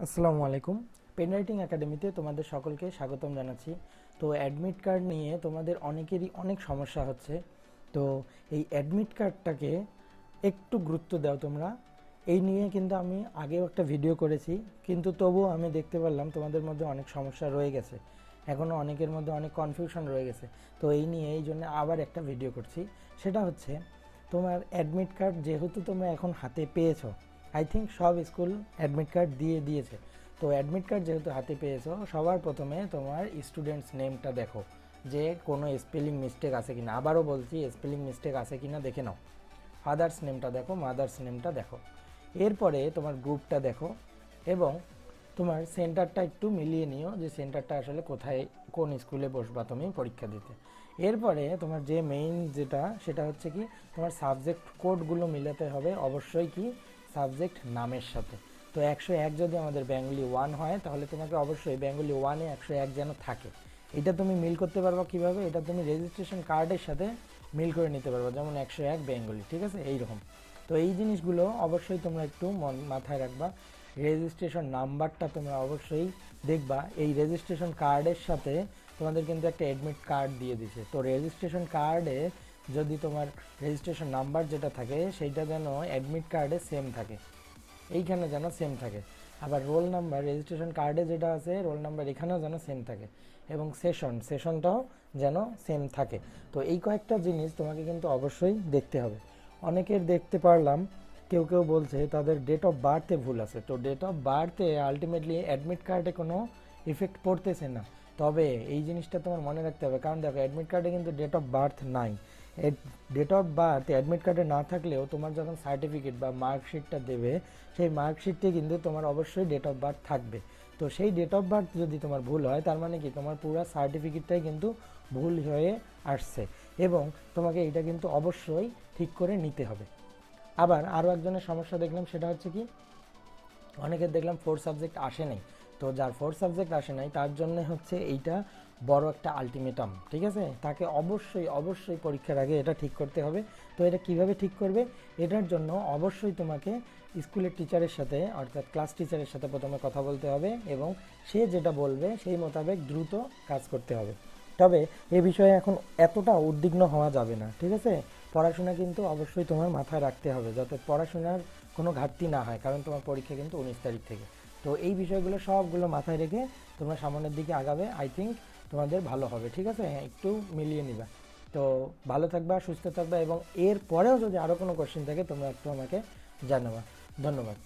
আসসালামু আলাইকুম। Pen writing একাডেমিতে তোমাদের সকলকে স্বাগতম জানাচ্ছি। তো অ্যাডমিট কার্ড নিয়ে তোমাদের অনেকেরই অনেক সমস্যা হচ্ছে। তো এই অ্যাডমিট কার্ডটাকে একটু গুরুত্ব দাও তোমরা। এই নিয়ে কিন্তু আমি আগেও একটা ভিডিও করেছি, কিন্তু তবুও আমি দেখতে পারলাম তোমাদের মধ্যে অনেক সমস্যা রয়ে গেছে, এখনও অনেকের মধ্যে অনেক কনফিউশন রয়ে গেছে। তো এই নিয়ে এই জন্য আবার একটা ভিডিও করছি। সেটা হচ্ছে, তোমার অ্যাডমিট কার্ড যেহেতু তোমরা এখন হাতে পেয়েছো, আই থিঙ্ক সব স্কুল অ্যাডমিট কার্ড দিয়ে দিয়েছে। তো অ্যাডমিট কার্ড যেহেতু হাতে পেয়েছো, সবার প্রথমে তোমার স্টুডেন্টস নেমটা দেখো যে কোনো স্পেলিং মিস্টেক আছে কিনা। আবারও বলছি, স্পেলিং মিস্টেক আছে কিনা দেখে নাও। ফাদার্স নেমটা দেখো, মাদার্স নেমটা দেখো। এরপরে তোমার গ্রুপটা দেখো এবং তোমার সেন্টারটা একটু মিলিয়ে নিও যে সেন্টারটা আসলে কোথায়, কোন স্কুলে বসবা তুমি পরীক্ষা দিতে। এরপরে তোমার যে মেইন যেটা, সেটা হচ্ছে কি, তোমার সাবজেক্ট কোডগুলো মিলাতে হবে অবশ্যই, কি সাবজেক্ট নামের সাথে। তো 101 যদি আমাদের বেঙ্গলি 1 হয়, তাহলে তোমাকে অবশ্যই বেঙ্গলি 1-এ 101 যেন থাকে। এটা তুমি মিল করতে পারবা কিভাবে? এটা তুমি রেজিস্ট্রেশন কার্ডের সাথে মিল করে নিতে পারবা, যেমন 101 বেঙ্গলি, ঠিক আছে, এইরকম। তো এই জিনিসগুলো অবশ্যই তোমরা একটু মাথায় রাখবা। রেজিস্ট্রেশন নাম্বারটা তোমরা অবশ্যই দেখবা। এই রেজিস্ট্রেশন কার্ডের সাথে তোমাদের কিন্তু একটা অ্যাডমিট কার্ড দিয়ে দিছে। তো রেজিস্ট্রেশন কার্ডে যদি তোমার রেজিস্ট্রেশন নাম্বার যেটা থাকে, সেইটা যেন অ্যাডমিট কার্ডে সেম থাকে, এইখানে যেন সেম থাকে। আবার রোল নাম্বার রেজিস্ট্রেশন কার্ডে যেটা আছে, রোল নাম্বার এখানেও যেন সেম থাকে। এবং সেশনটাও যেন সেম থাকে। তো এই কয়েকটা জিনিস তোমাকে কিন্তু অবশ্যই দেখতে হবে। অনেকের দেখতে পারলাম কেউ কেউ বলছে তাদের ডেট অফ বার্থে ভুল আছে। তো ডেট অফ বার্থে আলটিমেটলি অ্যাডমিট কার্ডে কোনো ইফেক্ট পড়তেছে না। তবে এই জিনিসটা তোমার মনে রাখতে হবে, কারণ দেখো অ্যাডমিট কার্ডে কিন্তু ডেট অফ বার্থ নাই। ডেট অফ বার্থ অ্যাডমিট কার্ডে না থাকলেও তোমার যখন সার্টিফিকেট বা মার্কশিটটা দেবে, সেই মার্কশিটে কিন্তু তোমার অবশ্যই ডেট অফ বার্থ থাকবে। তো সেই ডেট অফ বার্থ যদি তোমার ভুল হয়, তার মানে কি, তোমার পুরো সার্টিফিকেটটাই কিন্তু ভুল হয়ে আসছে। এবং তোমাকে এটা কিন্তু অবশ্যই ঠিক করে নিতে হবে। আবার আরও একজনের সমস্যা দেখলাম, সেটা হচ্ছে কি, অনেকের দেখলাম 4 সাবজেক্ট আসে নাই। তো যার 4 সাবজেক্ট আসে নাই, তার জন্য হচ্ছে এইটা বড় একটা আলটিমেটাম, ঠিক আছে। তাকে অবশ্যই অবশ্যই পরীক্ষার আগে এটা ঠিক করতে হবে। তো এটা কিভাবে ঠিক করবে? এটার জন্য অবশ্যই তোমাকে স্কুলের টিচারের সাথে, অর্থাৎ ক্লাস টিচারের সাথে প্রথমে কথা বলতে হবে এবং সে যেটা বলবে সেই মোতাবেক দ্রুত কাজ করতে হবে। তবে এ বিষয়ে এখন এতটা উদ্বিগ্ন হওয়া যাবে না, ঠিক আছে। পড়াশোনা কিন্তু অবশ্যই তোমার মাথায় রাখতে হবে, যাতে পড়াশোনার কোনো ঘাটতি না হয়, কারণ তোমার পরীক্ষা কিন্তু 19 তারিখ থেকে। তো এই বিষয়গুলো সবগুলো মাথায় রেখে তোমরা সামনের দিকে আগাবে, আই থিঙ্ক তোমাদের ভালো হবে, ঠিক আছে। একটু মিলিয়ে নিবা। তো ভালো থাকবা, সুস্থ থাকবা, এবং এর পরেও যদি আরও কোনো কোশ্চেন থাকে তোমরা একটু আমাকে জানাবা। ধন্যবাদ।